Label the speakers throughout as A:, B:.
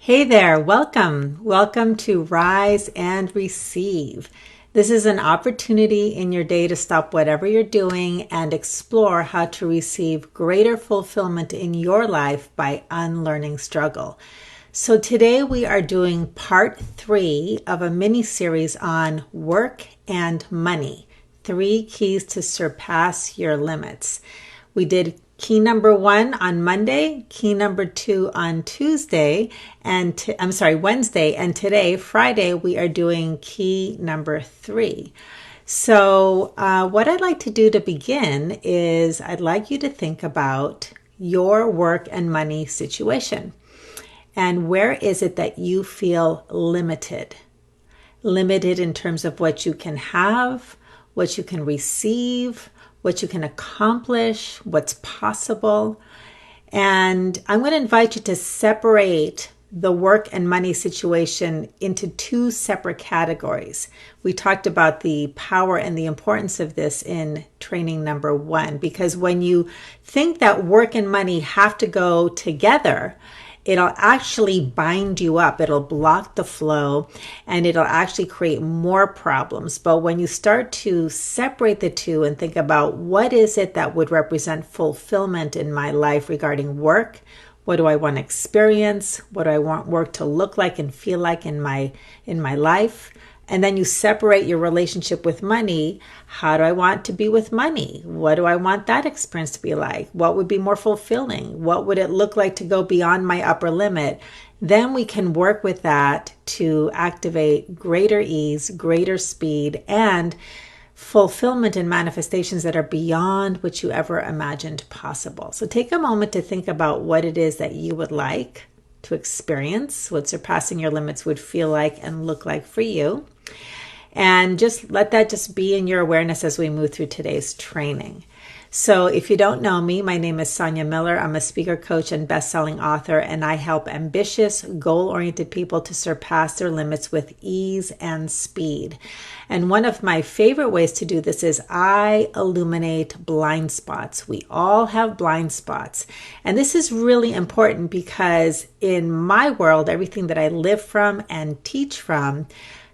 A: Hey there, welcome. Welcome to Rise and Receive. This is an opportunity in your day to stop whatever you're doing and explore how to receive greater fulfillment in your life by unlearning struggle. So today we are doing part 3 of a mini series on work and money. 3 keys to surpass your limits. We did key number 1 on Monday, key number 2 on Tuesday, and Wednesday, and today, Friday, we are doing key number 3. So what I'd like to do to begin is I'd like you to think about your work and money situation. And where is it that you feel limited? Limited in terms of what you can have, what you can receive, what you can accomplish, what's possible. And I'm going to invite you to separate the work and money situation into 2 separate categories. We talked about the power and the importance of this in training number 1, because when you think that work and money have to go together, it'll actually bind you up. It'll block the flow and it'll actually create more problems. But when you start to separate the 2 and think about what is it that would represent fulfillment in my life regarding work, what do I want to experience? What do I want work to look like and feel like in my life? And then you separate your relationship with money. How do I want to be with money? What do I want that experience to be like? What would be more fulfilling? What would it look like to go beyond my upper limit? Then we can work with that to activate greater ease, greater speed, and fulfillment and manifestations that are beyond what you ever imagined possible. So take a moment to think about what it is that you would like to experience, what surpassing your limits would feel like and look like for you. And just let that just be in your awareness as we move through today's training. So if you don't know me, my name is Sonia Miller. I'm a speaker, coach, and best-selling author, and I help ambitious, goal-oriented people to surpass their limits with ease and speed. And one of my favorite ways to do this is I illuminate blind spots. We all have blind spots. And this is really important because in my world, everything that I live from and teach from,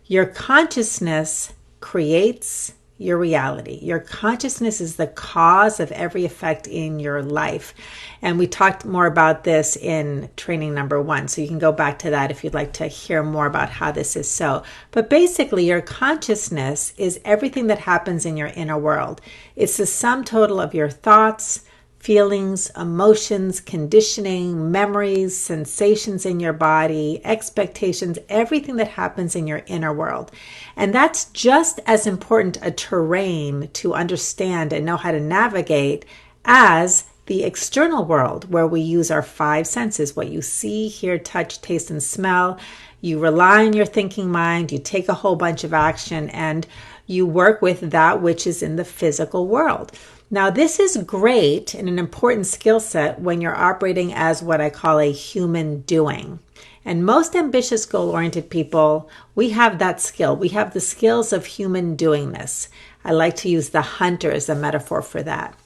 A: your consciousness creates your reality. Your consciousness is the cause of every effect in your life. And we talked more about this in training number 1. So you can go back to that if you'd like to hear more about how this is so. But basically, your consciousness is everything that happens in your inner world. It's the sum total of your thoughts, feelings, emotions, conditioning, memories, sensations in your body, expectations, everything that happens in your inner world. And that's just as important a terrain to understand and know how to navigate as the external world, where we use our 5 senses, what you see, hear, touch, taste, and smell. You rely on your thinking mind, you take a whole bunch of action, and you work with that which is in the physical world. Now, this is great and an important skill set when you're operating as what I call a human doing. And most ambitious, goal-oriented people, we have that skill. We have the skills of human doingness. I like to use the hunter as a metaphor for that.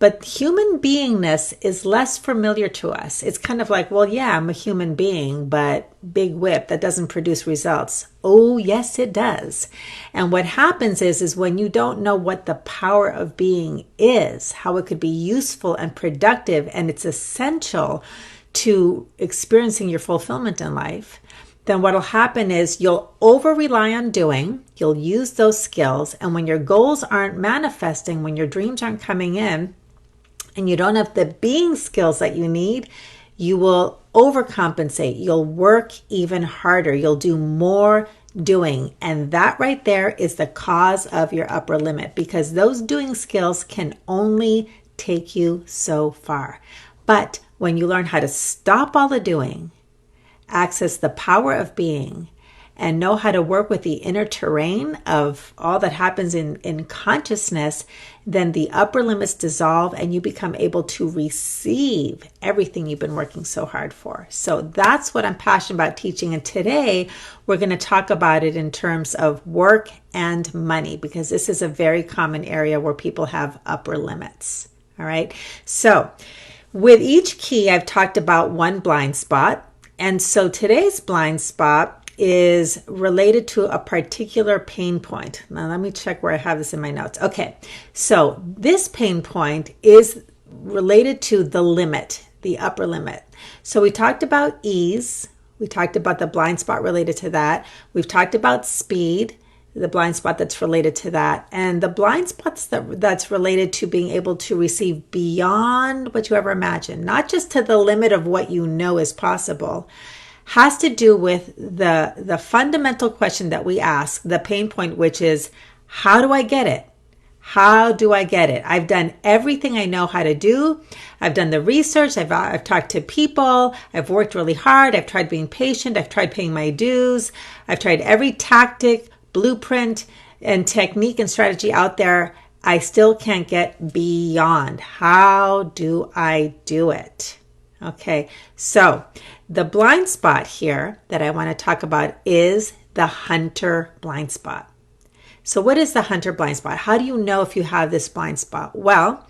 A: But human beingness is less familiar to us. It's kind of like, well, yeah, I'm a human being, but big whip, that doesn't produce results. Oh, yes, it does. And what happens is when you don't know what the power of being is, how it could be useful and productive, and it's essential to experiencing your fulfillment in life, then what will happen is you'll over-rely on doing, you'll use those skills, and when your goals aren't manifesting, when your dreams aren't coming in, and you don't have the being skills that you need, you will overcompensate. You'll work even harder. You'll do more doing. And that right there is the cause of your upper limit, because those doing skills can only take you so far. But when you learn how to stop all the doing, access the power of being, and know how to work with the inner terrain of all that happens in consciousness, then the upper limits dissolve and you become able to receive everything you've been working so hard for. So that's what I'm passionate about teaching. And today we're going to talk about it in terms of work and money, because this is a very common area where people have upper limits. All right. So with each key, I've talked about one blind spot. And so today's blind spot is related to a particular pain point. Now let me check where I have this in my notes. Okay, so this pain point is related to the limit, the upper limit. So we talked about ease. We talked about the blind spot related to that. We've talked about speed, the blind spot that's related to that. And the blind spots that's related to being able to receive beyond what you ever imagined, not just to the limit of what you know is possible, has to do with the fundamental question that we ask, the pain point, which is, how do I get it? How do I get it? I've done everything I know how to do. I've done the research. I've talked to people. I've worked really hard. I've tried being patient. I've tried paying my dues. I've tried every tactic, blueprint, and technique and strategy out there. I still can't get beyond. How do I do it? Okay, so the blind spot here that I want to talk about is the hunter blind spot. So what is the hunter blind spot? How do you know if you have this blind spot? Well,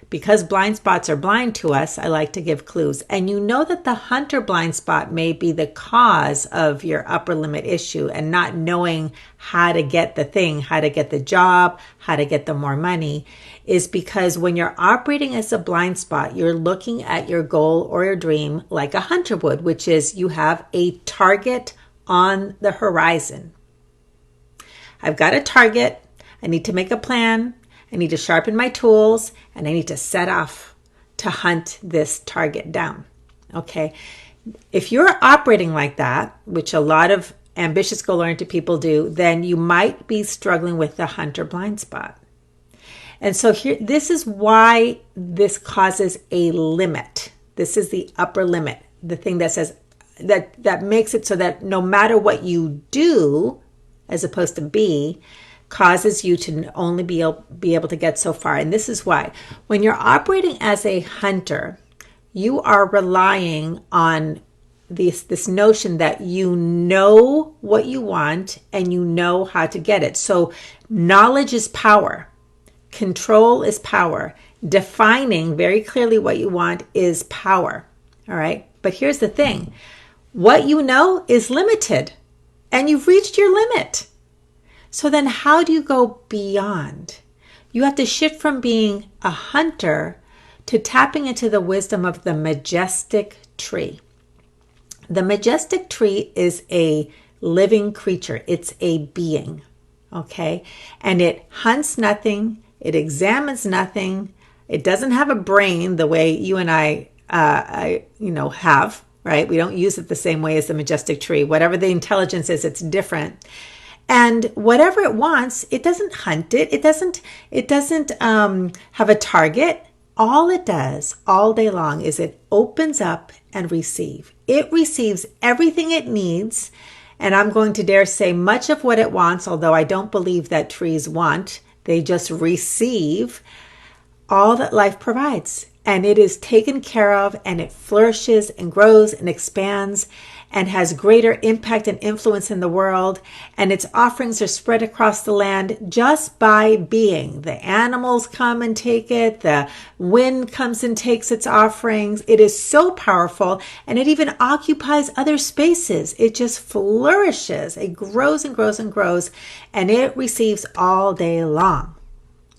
A: because blind spots are blind to us, I like to give clues. And you know that the hunter blind spot may be the cause of your upper limit issue and not knowing how to get the thing, how to get the job, how to get the more money, is because when you're operating as a blind spot, you're looking at your goal or your dream like a hunter would, which is you have a target on the horizon. I've got a target. I need to make a plan. I need to sharpen my tools, and I need to set off to hunt this target down. Okay. If you're operating like that, which a lot of ambitious goal-oriented people do, then you might be struggling with the hunter blind spot. And so here, this is why this causes a limit. This is the upper limit, the thing that says that makes it so that no matter what you do, as opposed to be, causes you to only be able to get so far. And this is why. When you're operating as a hunter, you are relying on this notion that you know what you want and you know how to get it. So knowledge is power. Control is power. Defining very clearly what you want is power. All right. But here's the thing. What you know is limited. And you've reached your limit. So then how do you go beyond? You have to shift from being a hunter to tapping into the wisdom of the majestic tree. The majestic tree is a living creature. It's a being, okay? And it hunts nothing. It examines nothing. It doesn't have a brain the way you and I have. Right? We don't use it the same way as the majestic tree. Whatever the intelligence is, it's different. And whatever it wants, it doesn't hunt it. It doesn't have a target. All it does all day long is it opens up and receive. It receives everything it needs. And I'm going to dare say much of what it wants, although I don't believe that trees want. They just receive all that life provides. And it is taken care of, and it flourishes and grows and expands and has greater impact and influence in the world. And its offerings are spread across the land just by being. The animals come and take it. The wind comes and takes its offerings. It is so powerful, and it even occupies other spaces. It just flourishes. It grows and grows and grows, and it receives all day long.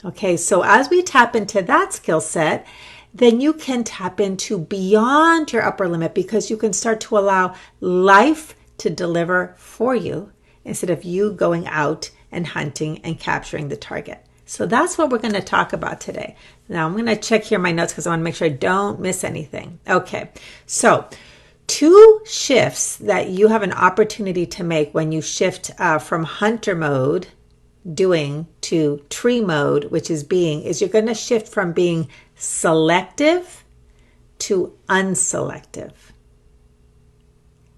A: Okay, so as we tap into that skill set, then you can tap into beyond your upper limit, because you can start to allow life to deliver for you instead of you going out and hunting and capturing the target. So that's what we're going to talk about today. Now I'm going to check here my notes because I want to make sure I don't miss anything. Okay, so 2 shifts that you have an opportunity to make when you shift from hunter mode, doing, to tree mode, which is being, is you're going to shift from being selective to unselective,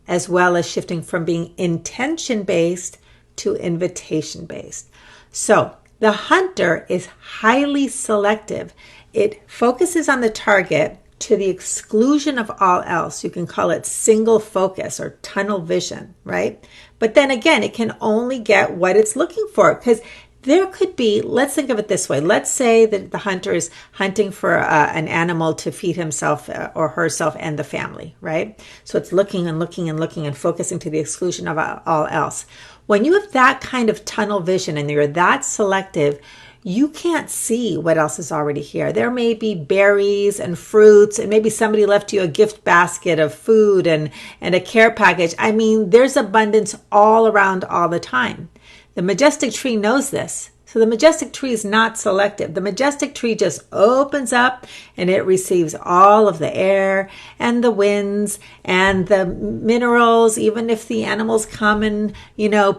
A: as well as shifting from being intention-based to invitation-based. So the hunter is highly selective. It focuses on the target to the exclusion of all else. You can call it single focus or tunnel vision, right? But then again, it can only get what it's looking for, because there could be, let's think of it this way. Let's say that the hunter is hunting for an animal to feed himself or herself and the family, right? So it's looking and looking and looking and focusing to the exclusion of all else. When you have that kind of tunnel vision and you're that selective, you can't see what else is already here. There may be berries and fruits, and maybe somebody left you a gift basket of food and a care package. I mean, there's abundance all around all the time. The majestic tree knows this. So the majestic tree is not selective. The majestic tree just opens up and it receives all of the air and the winds and the minerals, even if the animals come and,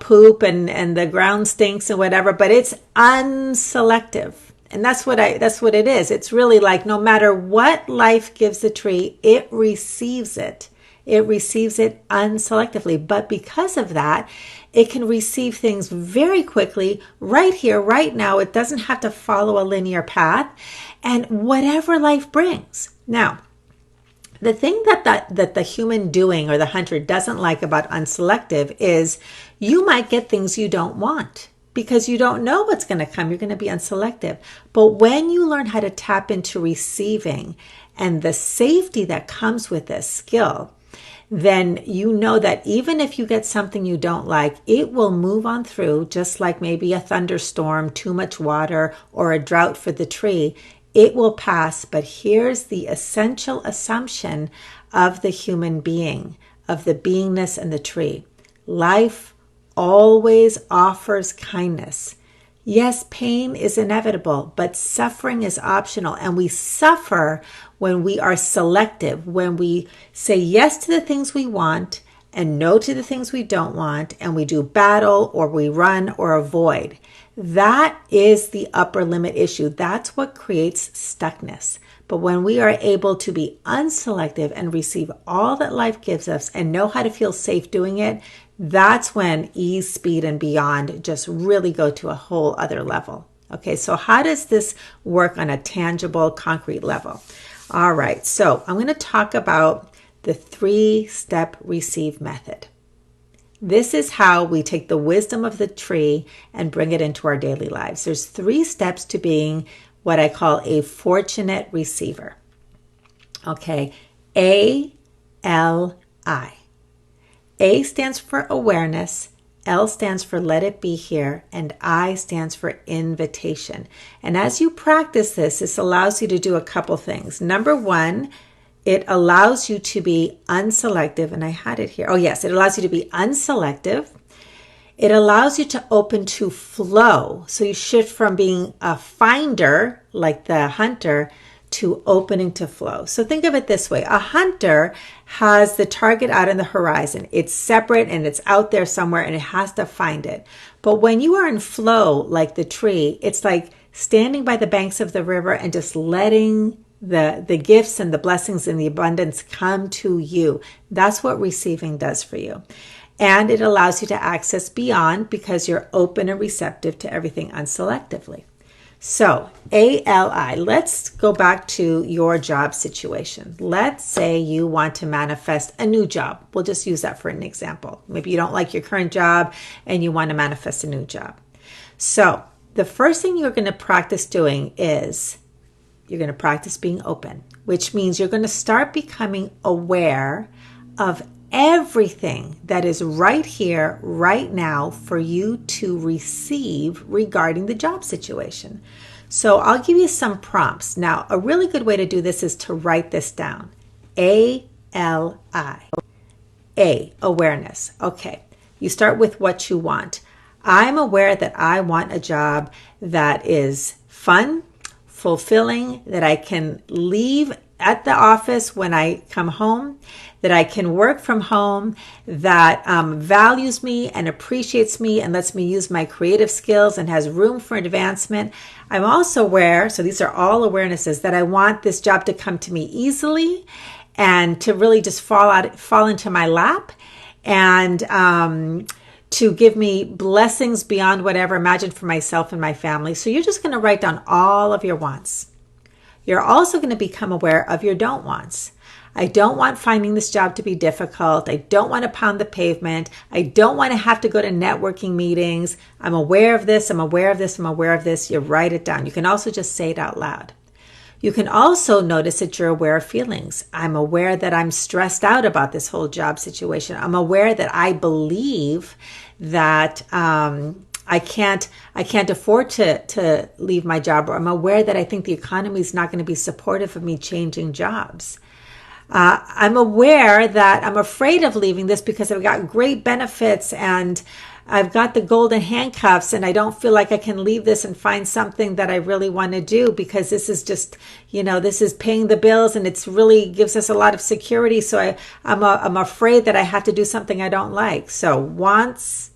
A: poop and the ground stinks and whatever, but it's unselective. And that's what it is. It's really like no matter what life gives the tree, it receives it. It receives it unselectively. But because of that, it can receive things very quickly, right here, right now. It doesn't have to follow a linear path, and whatever life brings. Now, the thing that the human doing or the hunter doesn't like about unselective is you might get things you don't want because you don't know what's going to come. You're going to be unselective. But when you learn how to tap into receiving and the safety that comes with this skill, then you know that even if you get something you don't like, it will move on through, just like maybe a thunderstorm, too much water, or a drought for the tree. It will pass, but here's the essential assumption of the human being, of the beingness and the tree. Life always offers kindness. Yes, pain is inevitable, but suffering is optional. And we suffer when we are selective, when we say yes to the things we want and no to the things we don't want, and we do battle or we run or avoid. That is the upper limit issue. That's what creates stuckness. But when we are able to be unselective and receive all that life gives us and know how to feel safe doing it, that's when ease, speed, and beyond just really go to a whole other level. Okay, so how does this work on a tangible, concrete level? All right, so I'm going to talk about the 3-step receive method. This is how we take the wisdom of the tree and bring it into our daily lives. There's 3 steps to being what I call a fortunate receiver. Okay, A-L-I. A stands for awareness, L stands for let it be here, and I stands for invitation. And as you practice this allows you to do a couple things. Number 1, it allows you to be unselective, and I had it here. Oh yes, it allows you to be unselective. It allows you to open to flow. So you shift from being a finder, like the hunter, to opening to flow. So think of it this way. A hunter has the target out in the horizon. It's separate and it's out there somewhere and it has to find it. But when you are in flow, like the tree, it's like standing by the banks of the river and just letting the gifts and the blessings and the abundance come to you. That's what receiving does for you. And it allows you to access beyond because you're open and receptive to everything unselectively. So, ALI, let's go back to your job situation. Let's say you want to manifest a new job. We'll just use that for an example. Maybe you don't like your current job and you want to manifest a new job. So, the first thing you're going to practice doing is you're going to practice being open, which means you're going to start becoming aware of everything that is right here, right now for you to receive regarding the job situation. So I'll give you some prompts. Now, a really good way to do this is to write this down. A-L-I. A, awareness. Okay, you start with what you want. I'm aware that I want a job that is fun, fulfilling, that I can leave at the office when I come home, that I can work from home, that values me and appreciates me and lets me use my creative skills and has room for advancement. I'm also aware, so these are all awarenesses, that I want this job to come to me easily and to really just fall into my lap and to give me blessings beyond whatever I imagined for myself and my family. So you're just going to write down all of your wants. You're also going to become aware of your don't wants. I don't want finding this job to be difficult. I don't want to pound the pavement. I don't want to have to go to networking meetings. I'm aware of this. I'm aware of this. I'm aware of this. You write it down. You can also just say it out loud. You can also notice that you're aware of feelings. I'm aware that I'm stressed out about this whole job situation. I'm aware that I believe that I can't afford to leave my job, or I'm aware that I think the economy is not going to be supportive of me changing jobs. I'm aware that I'm afraid of leaving this because I've got great benefits and I've got the golden handcuffs, and I don't feel like I can leave this and find something that I really want to do, because this is just, this is paying the bills and it's really gives us a lot of security. So I'm afraid that I have to do something I don't like. So wants,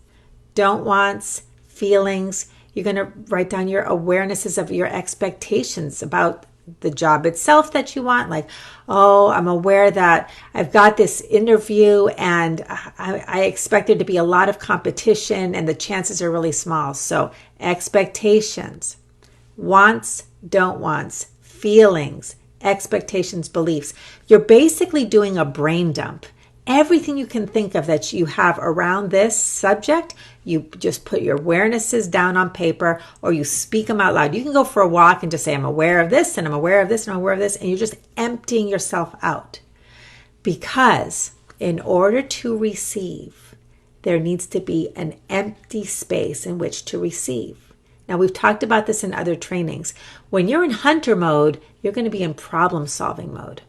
A: don't wants, feelings. You're going to write down your awarenesses of your expectations about the job itself that you want. Like, oh, I'm aware that I've got this interview and I expect there to be a lot of competition and the chances are really small. So expectations, wants, don't wants, feelings, expectations, beliefs. You're basically doing a brain dump. Everything you can think of that you have around this subject, you just put your awarenesses down on paper, or you speak them out loud. You can go for a walk and just say, I'm aware of this, and I'm aware of this, and I'm aware of this, and you're just emptying yourself out. Because in order to receive, there needs to be an empty space in which to receive. Now, we've talked about this in other trainings. When you're in hunter mode, you're going to be in problem-solving mode,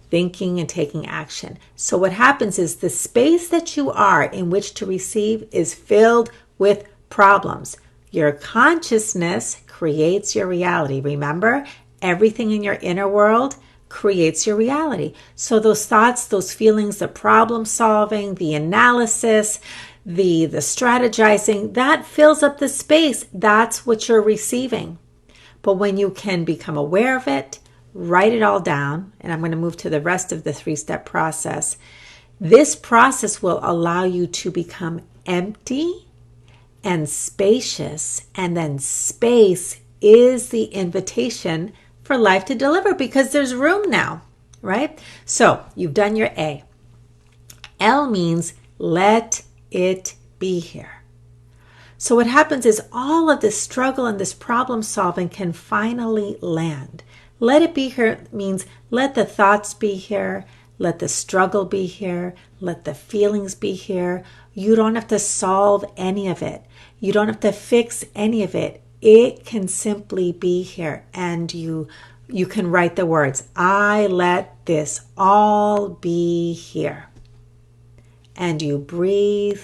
A: thinking and taking action. So what happens is the space that you are in which to receive is filled with problems. Your consciousness creates your reality. Remember, everything in your inner world creates your reality. So those thoughts, those feelings, the problem solving, the analysis, the strategizing, that fills up the space. That's what you're receiving. But when you can become aware of it, write it all down, and I'm going to move to the rest of the 3-step process. This process will allow you to become empty and spacious, and then space is the invitation for life to deliver, because there's room now, right? So you've done your A. L means let it be here. So what happens is all of this struggle and this problem solving can finally land. Let it be here means let the thoughts be here, let the struggle be here, let the feelings be here. You don't have to solve any of it. You don't have to fix any of it. It can simply be here, and you can write the words, I let this all be here. And you breathe,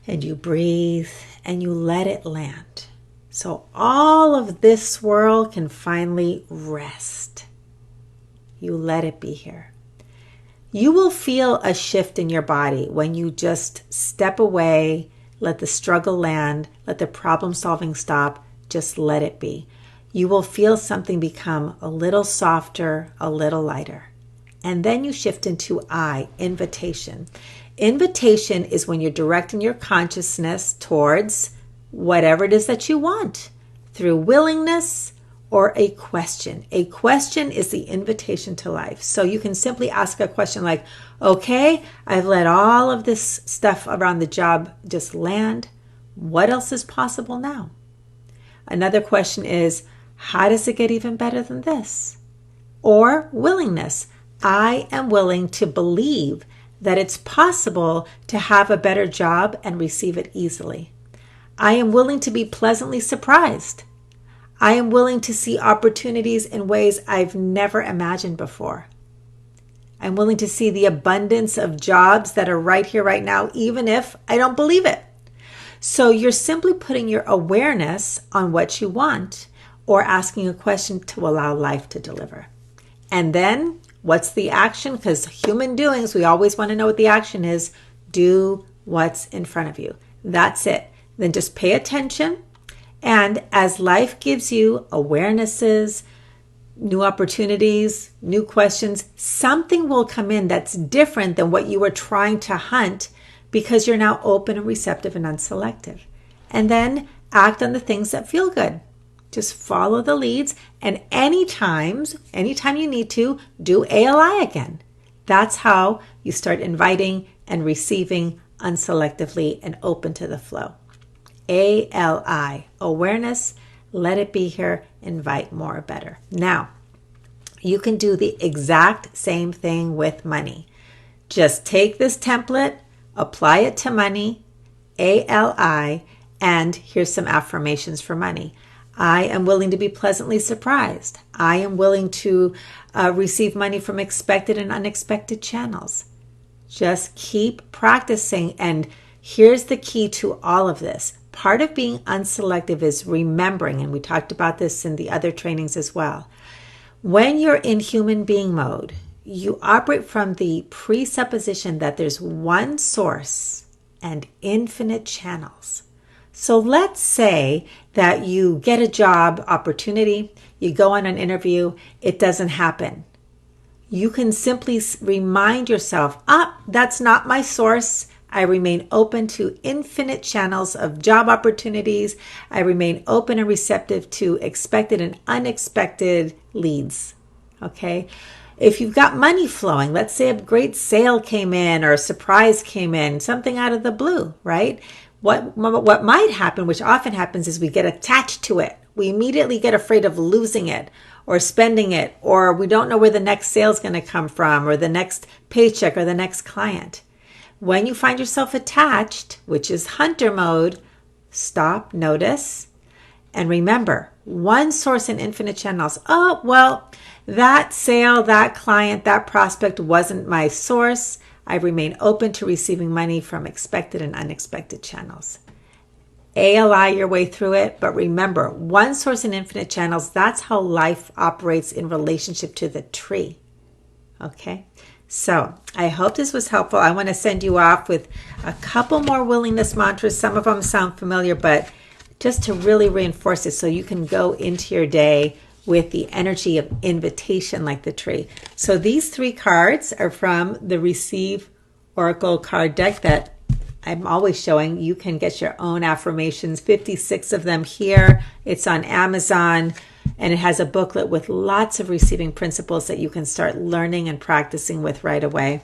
A: and you breathe, and you let it land. So all of this swirl can finally rest. You let it be here. You will feel a shift in your body when you just step away, let the struggle land, let the problem solving stop, just let it be. You will feel something become a little softer, a little lighter. And then you shift into I, invitation. Invitation is when you're directing your consciousness towards whatever it is that you want, through willingness or a question. A question is the invitation to life. So you can simply ask a question like, okay, I've let all of this stuff around the job just land. What else is possible now? Another question is, how does it get even better than this? Or willingness. I am willing to believe that it's possible to have a better job and receive it easily. I am willing to be pleasantly surprised. I am willing to see opportunities in ways I've never imagined before. I'm willing to see the abundance of jobs that are right here, right now, even if I don't believe it. So you're simply putting your awareness on what you want, or asking a question to allow life to deliver. And then what's the action? Because human doings, we always want to know what the action is. Do what's in front of you. That's it. Then just pay attention. And as life gives you awarenesses, new opportunities, new questions, something will come in that's different than what you were trying to hunt, because you're now open and receptive and unselective. And then act on the things that feel good. Just follow the leads, and anytime you need to, do ALI again. That's how you start inviting and receiving unselectively and open to the flow. ALI, awareness, let it be here, invite more, better. Now, you can do the exact same thing with money. Just take this template, apply it to money, ALI, and here's some affirmations for money. I am willing to be pleasantly surprised. I am willing to receive money from expected and unexpected channels. Just keep practicing. And here's the key to all of this. Part of being unselective is remembering, and we talked about this in the other trainings as well. When you're in human being mode, you operate from the presupposition that there's one source and infinite channels. So let's say that you get a job opportunity, you go on an interview, it doesn't happen. You can simply remind yourself, that's not my source. I remain open to infinite channels of job opportunities. I remain open and receptive to expected and unexpected leads. Okay? If you've got money flowing, let's say a great sale came in or a surprise came in, something out of the blue, right? What might happen, which often happens, is we get attached to it. We immediately get afraid of losing it or spending it, or we don't know where the next sale is going to come from or the next paycheck or the next client. When you find yourself attached, which is hunter mode, stop, notice, and remember, one source and infinite channels. Oh, well, that sale, that client, that prospect wasn't my source. I remain open to receiving money from expected and unexpected channels. ALI your way through it, but remember, one source and infinite channels, that's how life operates in relationship to the tree. Okay? So I hope this was helpful. I want to send you off with a couple more willingness mantras. Some of them sound familiar, but just to really reinforce it so you can go into your day with the energy of invitation like the tree. So these 3 cards are from the Receive Oracle card deck that I'm always showing. You can get your own affirmations, 56 of them here. It's on Amazon, and it has a booklet with lots of receiving principles that you can start learning and practicing with right away.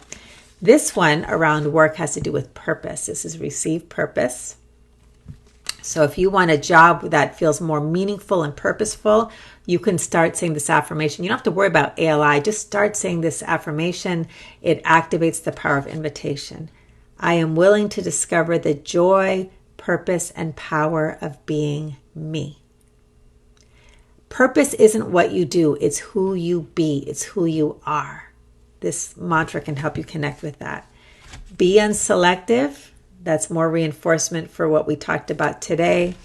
A: This one around work has to do with purpose. This is Receive Purpose. So if you want a job that feels more meaningful and purposeful, you can start saying this affirmation. You don't have to worry about ALI. Just start saying this affirmation. It activates the power of invitation. I am willing to discover the joy, purpose, and power of being me. Purpose isn't what you do. It's who you be. It's who you are. This mantra can help you connect with that. Be unselective. That's more reinforcement for what we talked about today.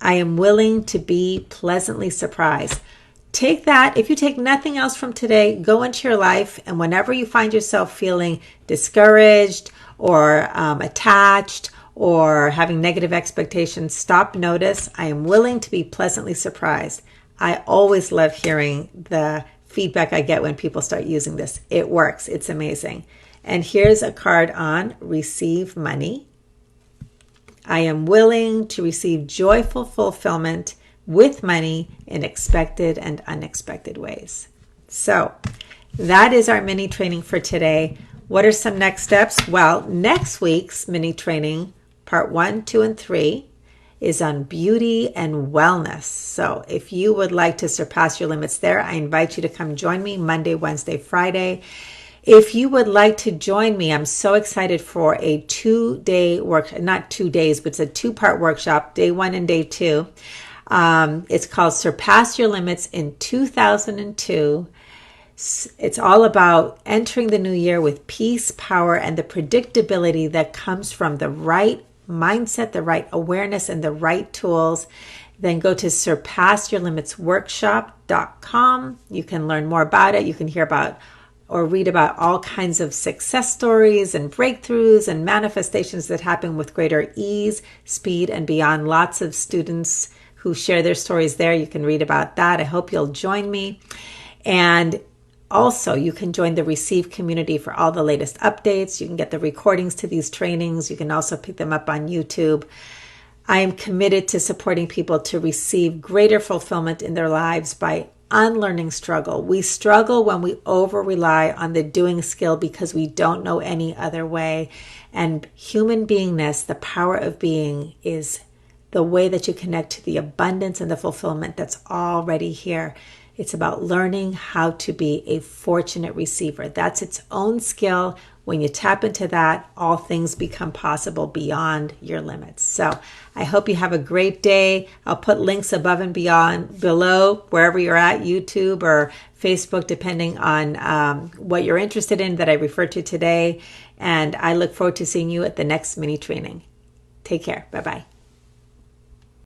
A: I am willing to be pleasantly surprised. Take that. If you take nothing else from today, go into your life, and whenever you find yourself feeling discouraged or attached or having negative expectations, stop, notice. I am willing to be pleasantly surprised. I always love hearing the feedback I get when people start using this. It works. It's amazing. And here's a card on Receive Money. I am willing to receive joyful fulfillment with money in expected and unexpected ways. So that is our mini training for today. What are some next steps? Well, next week's mini training, part 1, 2, and 3, is on beauty and wellness. So if you would like to surpass your limits there, I invite you to come join me Monday, Wednesday, Friday. If you would like to join me, I'm so excited for a 2-day workshop, not 2 days, but it's a 2-part workshop, day 1 and day 2. It's called Surpass Your Limits in 2002. It's all about entering the new year with peace, power, and the predictability that comes from the right mindset, the right awareness, and the right tools. Then go to surpassyourlimitsworkshop.com. You can learn more about it. You can hear about or read about all kinds of success stories and breakthroughs and manifestations that happen with greater ease, speed, and beyond. Lots of students who share their stories there. You can read about that. I hope you'll join me. And also, you can join the Receive community for all the latest updates. You can get the recordings to these trainings. You can also pick them up on YouTube. I am committed to supporting people to receive greater fulfillment in their lives by unlearning struggle. We struggle when we over rely on the doing skill because we don't know any other way. And human beingness, the power of being, is the way that you connect to the abundance and the fulfillment that's already here. It's about learning how to be a fortunate receiver. That's its own skill. When you tap into that, all things become possible beyond your limits. So I hope you have a great day. I'll put links above and beyond below, wherever you're at, YouTube or Facebook, depending on what you're interested in that I referred to today. And I look forward to seeing you at the next mini training. Take care. Bye-bye.